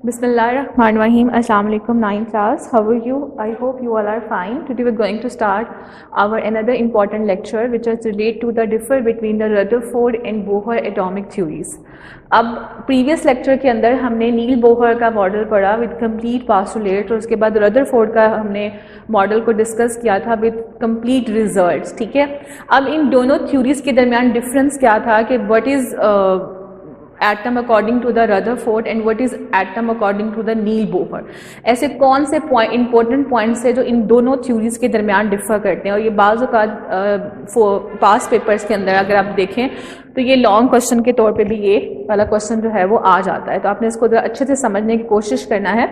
Bismillahirrahmanirrahim. Assalamu alaikum 9th class. How are you? I hope you all are fine. Today we're going to start our another important lecture which is related to the differ between the Rutherford and Bohr atomic theories. अब previous lecture के अंदर हमने नील Bohr का model पढ़ा with complete postulate और उसके बाद Rutherford का हमने मॉडल को डिस्कस किया था विद कंप्लीट रिजल्ट्स. ठीक है, अब इन दोनों थ्योरीज के दरमियान डिफरेंस क्या था कि what is atom according to the Rutherford and what is atom according to the Niels Bohr. ऐसे कौन से इंपॉर्टेंट पॉइंट्स है जो इन दोनों थ्योरीज के दरमियान डिफर करते हैं. और ये बाज़ औक़ात पास पेपर्स के अंदर अगर आप देखें तो ये लॉन्ग क्वेश्चन के तौर पे भी ये वाला क्वेश्चन जो है वो आ जाता है. तो आपने इसको अच्छे से समझने की कोशिश करना है.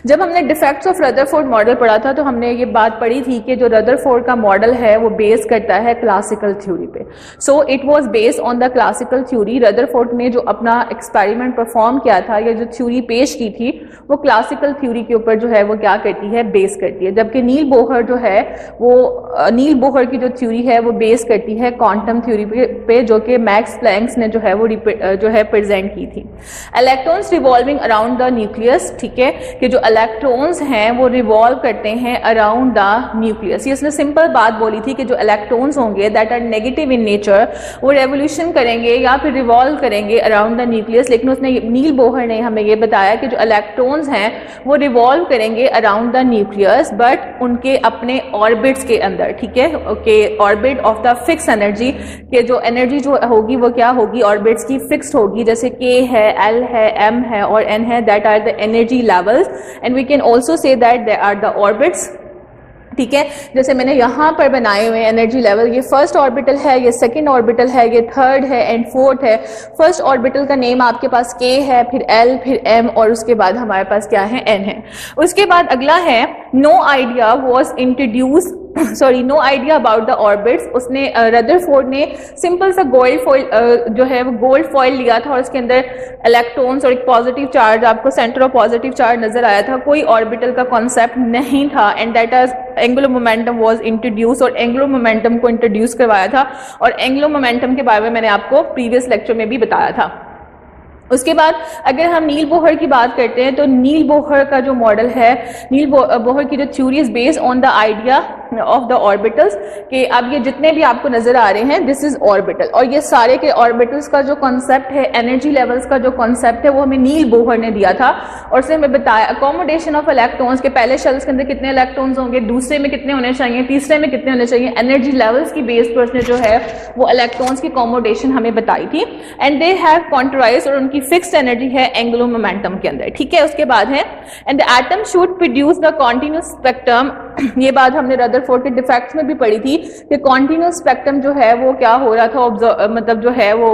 जब हमने डिफेक्ट्स ऑफ रदरफोर्ड मॉडल पढ़ा था तो हमने ये बात पढ़ी थी कि जो रदरफोर्ड का मॉडल है वो बेस करता है क्लासिकल थ्योरी पे. So it was based on the classical theory. Rutherford ने जो अपना एक्सपेरिमेंट परफॉर्म किया था या जो थ्योरी पेश की थी वो क्लासिकल थ्योरी के ऊपर जो है वो क्या करती है, बेस करती है. जबकि नील बोहर जो है वो नील बोहर की जो थ्योरी है वो बेस करती है क्वांटम थ्योरी पे जो कि मैक्स प्लैंक ने जो है वो प्रेजेंट की थी. Electrons revolving around the nucleus. ठीक है, कि जो इलेक्ट्रॉन्स हैं वो रिवॉल्व करते हैं अराउंड द न्यूक्लियस. इसने सिंपल बात बोली थी कि जो इलेक्ट्रॉन्स होंगे that are negative in nature वो रेवोल्यूशन करेंगे या फिर रिवॉल्व करेंगे अराउंड द न्यूक्लियस. लेकिन उसने नील बोहर ने हमें ये बताया कि जो इलेक्ट्रॉन्स हैं वो रिवॉल्व करेंगे अराउंड द न्यूक्लियस बट उनके अपने ऑर्बिट्स के अंदर. ठीक है, okay, orbit of the fix energy के जो एनर्जी जो होगी वो क्या होगी, ऑर्बिट्स की फिक्स्ड होगी. जैसे K है, L है, M है और N है. That are the energy levels and we can also say that they are the orbits. ठीक है, जैसे मैंने यहाँ पर बनाए हुए एनर्जी लेवल, ये फर्स्ट ऑर्बिटल है, ये सेकंड ऑर्बिटल है, ये थर्ड है एंड फोर्थ है. फर्स्ट ऑर्बिटल का नेम आपके पास K है, फिर L, फिर M और उसके बाद हमारे पास क्या है, N है. उसके बाद अगला है no idea was introduce no idea about the orbits. उसने रदरफोर्ड ने सिंपल सा गोल्ड फॉइल जो है वो गोल्ड फॉइल लिया था और उसके अंदर इलेक्ट्रॉन्स और एक पॉजिटिव चार्ज, आपको सेंटर ऑफ पॉजिटिव चार्ज नजर आया था. कोई ऑर्बिटल का कॉन्सेप्ट नहीं था and that is angular momentum was introduce और एंगुलर मोमेंटम को इंट्रोड्यूस करवाया था. और एंगुलर मोमेंटम के बारे में मैंने आपको प्रीवियस लेक्चर में भी बताया था. उसके बाद अगर हम नील बोहर की बात करते हैं तो नील बोहर का जो मॉडल है, नील बोहर की जो theory is based on the idea of the orbitals कि अब ये जितने भी आपको नजर आ रहे हैं दिस इज ऑर्बिटल. और ये सारे के ऑर्बिटल्स का जो कॉन्सेप्ट है, एनर्जी लेवल्स का जो कॉन्सेप्ट है वो हमें नील बोहर ने दिया था. और उसने हमें बताया अकोमोडेशन ऑफ इलेक्ट्रॉन्स के पहले शेल्स के अंदर कितने इलेक्ट्रॉन्स होंगे, दूसरे में कितने होने चाहिए, तीसरे में कितने होने चाहिए. एनर्जी लेवल्स की बेस पर उसने जो है वो इलेक्ट्रॉन्स की अकोमोडेशन हमें बताई थी. एंड दे हैव क्वांटराइज्ड और उनकी फिक्स्ड एनर्जी है एंगुलर मोमेंटम के अंदर. ठीक है, उसके बाद है and the atom should produce the continuous spectrum. ये बात हमने रदरफोर्ड के डिफेक्ट्स में भी पढ़ी थी कि कॉन्टिन्यूस स्पेक्ट्रम जो है वो क्या हो रहा था, मतलब जो है वो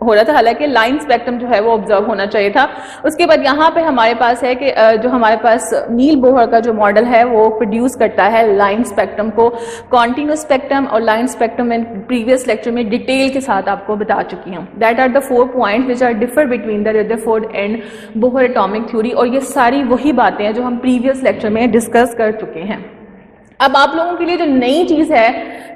हो रहा था, हालांकि लाइन स्पेक्ट्रम जो है वो ऑब्जर्व होना चाहिए था. उसके बाद यहाँ पे हमारे पास है कि जो हमारे पास नील बोहर का जो मॉडल है वो प्रोड्यूस करता है लाइन स्पेक्ट्रम को. कॉन्टिन्यूस स्पेक्ट्रम और लाइन स्पेक्ट्रम में प्रीवियस लेक्चर में डिटेल के साथ आपको बता चुकी हूँ. That are the 4 points which are differ between the Rutherford and Bohr atomic theory. और ये सारी वही बातें हैं जो हम प्रीवियस लेक्चर में डिस्कस कर चुके हैं. अब आप लोगों के लिए जो नई चीज है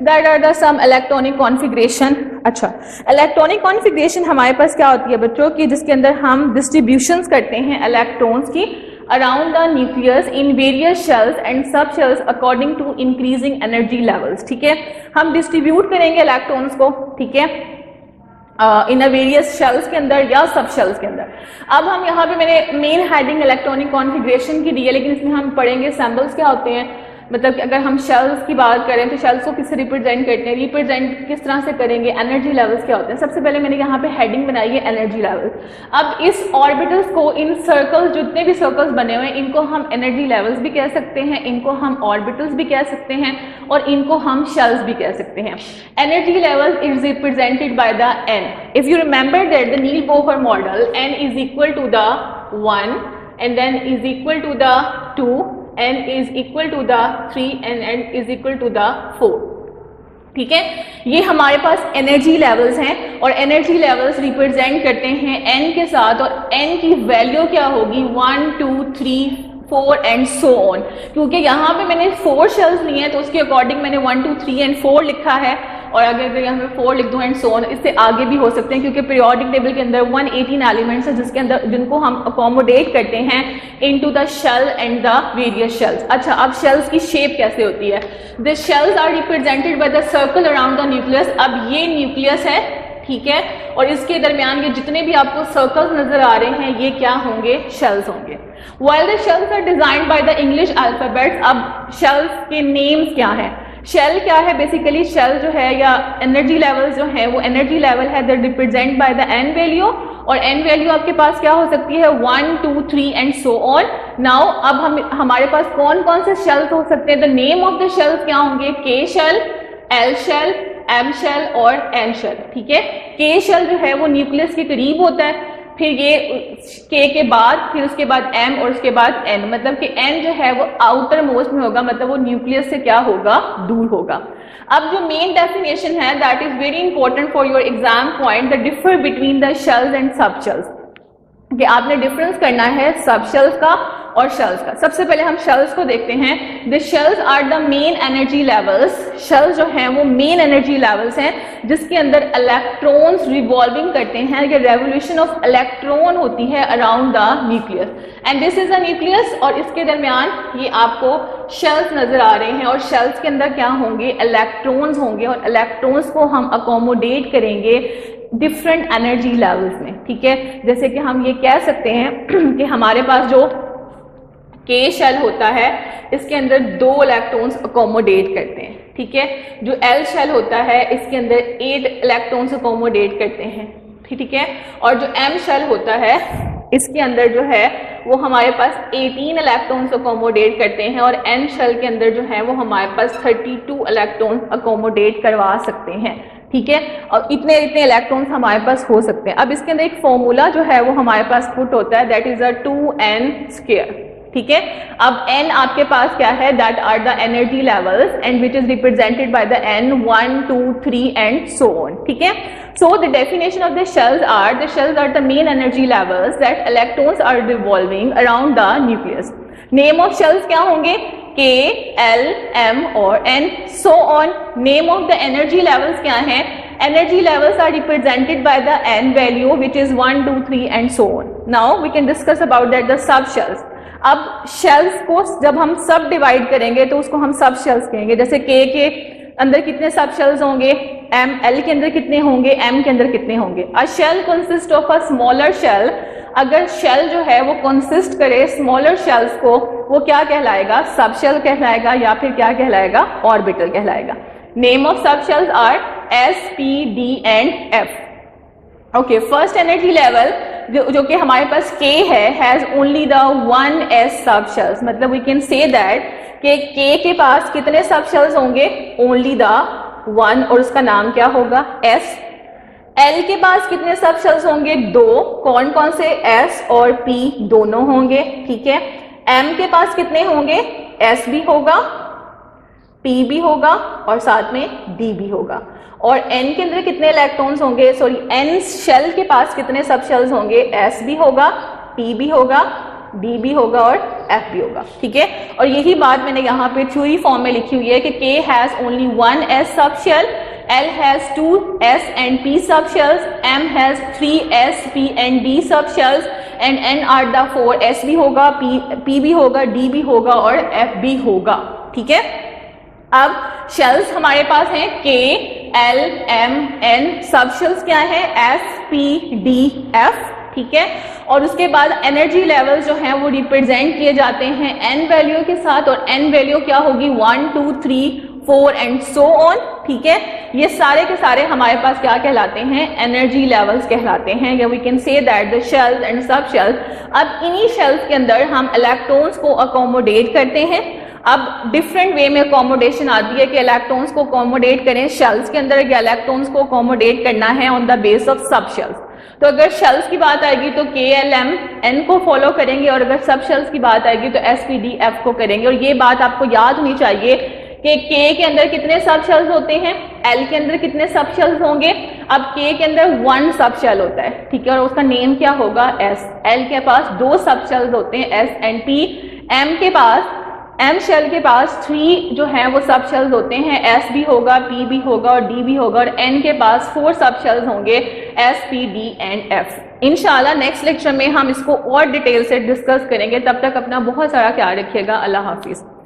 that are the some electronic configuration. अच्छा, इलेक्ट्रॉनिक कॉन्फ़िगरेशन हमारे पास क्या होती है बच्चों की, जिसके अंदर हम डिस्ट्रीब्यूशंस करते हैं इलेक्ट्रॉन्स की around the nucleus in various shells and सब shells according to increasing energy levels. ठीक है, हम डिस्ट्रीब्यूट करेंगे इलेक्ट्रॉन्स को. ठीक है, इन वेरियस शेल्स के अंदर या सब शेल्स के अंदर. अब हम यहाँ पे मैंने मेन हेडिंग इलेक्ट्रॉनिक कॉन्फ़िगरेशन की दी है, लेकिन इसमें हम पढ़ेंगे सैम्पल्स क्या होते हैं. मतलब कि अगर हम शेल्स की बात करें तो शेल्स को किससे रिप्रेजेंट करते हैं, रिप्रेजेंट किस तरह से करेंगे, एनर्जी लेवल्स क्या होते हैं. सबसे पहले मैंने यहाँ पे हेडिंग बनाई है एनर्जी लेवल. अब इस ऑर्बिटल्स को, इन सर्कल्स, जितने भी सर्कल्स बने हुए हैं इनको हम एनर्जी लेवल्स भी कह सकते हैं, इनको हम ऑर्बिटल्स भी कह सकते हैं और इनको हम शेल्स भी कह सकते हैं. Energy level is represented by the N. If you remember that the Niels Bohr model N is equal to the 1 and then is equal to the 2, N is equal to the 3 and N is equal to the 4. ठीक है, ये हमारे पास energy levels हैं और energy levels represent करते हैं N के साथ. और N की वैल्यू क्या होगी, 1 2 3 4 एंड सो ऑन. क्योंकि यहाँ पे मैंने 4 शेल्स लिए हैं तो उसके अकॉर्डिंग मैंने 1 2 3 एंड 4 लिखा है. और अगर यहाँ पे 4 लिख दूँ एंड सो ऑन, इससे आगे भी हो सकते हैं क्योंकि पीरियोडिक टेबल के अंदर 118 एलिमेंट्स है जिसके अंदर जिनको हम अकोमोडेट करते हैं into the shell and the various shells. अच्छा, अब शेल्स की शेप कैसे होती है? The shells are represented by the circle around the nucleus. अब ये न्यूक्लियस है, ठीक है, और इसके दरमियान ये जितने भी आपको सर्कल्स नजर आ रहे हैं ये क्या होंगे? शेल्स होंगे। While the shells are designed by the English alphabets, अब शेल्स के नेम्स क्या हैं? शेल क्या है? बेसिकली शेल जो है या एनर्जी लेवल जो है वो एनर्जी लेवल है that represent by the N value, और एन वैल्यू आपके पास क्या हो सकती है? 1 2 3 एंड सो ऑन। नाउ अब हमारे पास कौन कौन से शेल्स हो सकते हैं? The name of the shells क्या होंगे? K shell, L shell, M shell और एन शेल, ठीक है। के शेल जो है वो न्यूक्लियस के करीब होता है, फिर ये के बाद फिर उसके बाद एम और उसके बाद एन, मतलब कि एन जो है वो आउटर मोस्ट में होगा, मतलब वो न्यूक्लियस से क्या होगा? दूर होगा। अब जो मेन डेफिनेशन है that is very important for your exam point, the differ between the shells and सब शेल्स, कि आपने डिफरेंस करना है सब शेल्स का और शेल्स का। सबसे पहले हम शेल्स को देखते हैं। The shells are the main energy levels. Shells जो हैं वो मेन एनर्जी लेवल्स हैं जिसके अंदर इलेक्ट्रॉन्स रिवॉल्विंग करते हैं, ये रेवोल्यूशन ऑफ इलेक्ट्रॉन होती है around the nucleus, and this is a nucleus, और इसके दरमियान ये आपको शेल्स नजर आ रहे हैं, और शेल्स के अंदर क्या होंगे? इलेक्ट्रॉन्स होंगे, और इलेक्ट्रॉन्स को हम अकोमोडेट करेंगे डिफरेंट एनर्जी लेवल्स में, ठीक है। जैसे कि हम ये कह सकते हैं कि हमारे पास जो के शेल होता है इसके अंदर 2 इलेक्ट्रॉन्स अकोमोडेट करते हैं, ठीक है। जो एल शेल होता है इसके अंदर 8 इलेक्ट्रॉन्स अकोमोडेट करते हैं, ठीक है। और जो एम शेल होता है इसके अंदर जो है वो हमारे पास 18 इलेक्ट्रॉन्स अकोमोडेट करते हैं, और एन शेल के अंदर जो है वो हमारे पास 32 इलेक्ट्रॉन अकोमोडेट करवा सकते हैं, ठीक है। और इतने इलेक्ट्रॉन्स हमारे पास हो सकते हैं। अब इसके अंदर एक फॉर्मूला जो है वो हमारे पास पुट होता है, दैट इज अ 2n², ठीक है। अब n आपके पास क्या है? That are the energy levels and which is represented by the n 1 2 3 and so on, ठीक है। So the definition of the shells are the main energy levels that electrons are revolving around the nucleus. Name of shells क्या होंगे? K, L, M और N, so on. Name of the energy levels क्या हैं? Energy levels are represented by the N value which is 1, 2, 3 and so on. Now we can discuss about that the subshells. अब shells को जब हम सब divide करेंगे तो उसको हम सब शेल्स कहेंगे। जैसे K के अंदर कितने सब शेल्स होंगे? M, L के अंदर कितने होंगे? M के अंदर कितने होंगे? A shell consists of a smaller shell. अगर शेल जो है वो कंसिस्ट करे स्मॉलर शेल्स को, वो क्या कहलाएगा? सब शेल कहलाएगा, या फिर क्या कहलाएगा? ऑर्बिटल कहलाएगा। Name of subshells are S, P, D and F। Okay, first energy level जो कि हमारे पास K है has only the 1s subshells, मतलब वी कैन से दैट कि K के पास कितने सब शेल्स होंगे? ओनली द 1, और उसका नाम क्या होगा? S। L के पास कितने सब शेल्स होंगे? 2। कौन कौन से? S और P दोनों होंगे, ठीक है। M के पास कितने होंगे? S भी होगा, P भी होगा और साथ में D भी होगा। और N के अंदर कितने इलेक्ट्रॉन्स होंगे? सॉरी, N शेल के पास कितने सब शेल्स होंगे? S भी होगा, P भी होगा, D भी होगा और F भी होगा, ठीक है। और यही बात मैंने यहाँ पे थ्योरी फॉर्म में लिखी हुई है कि K has only 1s subshell, L has 2s and P subshells, M has 3s, P and D subshells, and N are the 4s भी होगा, P भी होगा, D भी होगा और F भी होगा, ठीक है। अब शेल्स हमारे पास हैं K, L, M, N, subshells क्या है? S, P, D, F, ठीक है। और उसके बाद एनर्जी लेवल जो हैं वो रिप्रेजेंट किए जाते हैं n वैल्यू के साथ, और n वैल्यू क्या होगी? 1, 2, 3, 4 एंड सो ऑन, ठीक है। ये सारे के सारे हमारे पास क्या कहलाते हैं? एनर्जी लेवल्स कहलाते हैं, या we can say that the shells and सब शेल्स। अब इन्हीं शेल्स के अंदर हम इलेक्ट्रॉन्स को अकोमोडेट करते हैं। अब डिफरेंट वे में अकोमोडेशन आती है कि इलेक्ट्रॉन्स को अकोमोडेट करें शेल्स के अंदर, या इलेक्ट्रॉन्स को अकोमोडेट करना है ऑन द बेस ऑफ सब शेल्स। तो अगर शेल्स की बात आएगी तो K, L, M, N को फॉलो करेंगे, और अगर सब शेल्स की बात आएगी तो S, P, D, F को करेंगे। और ये बात आपको याद होनी चाहिए कि K के अंदर कितने सब शेल्स होते हैं, L के अंदर कितने सब शेल्स होंगे। अब K के अंदर 1 सब शेल होता है, ठीक है, और उसका नेम क्या होगा? S। L के पास 2 सब शेल्स होते हैं, S एंड P। M के पास एम शेल के पास 3 जो है वो सब शेल्स होते हैं, एस भी होगा, पी भी होगा और डी भी होगा, और एन के पास 4 सब शेल्स होंगे, S, P, D and F. इंशाल्लाह नेक्स्ट लेक्चर में हम इसको और डिटेल से डिस्कस करेंगे। तब तक अपना बहुत सारा ख्याल रखिएगा। अल्लाह हाफिज।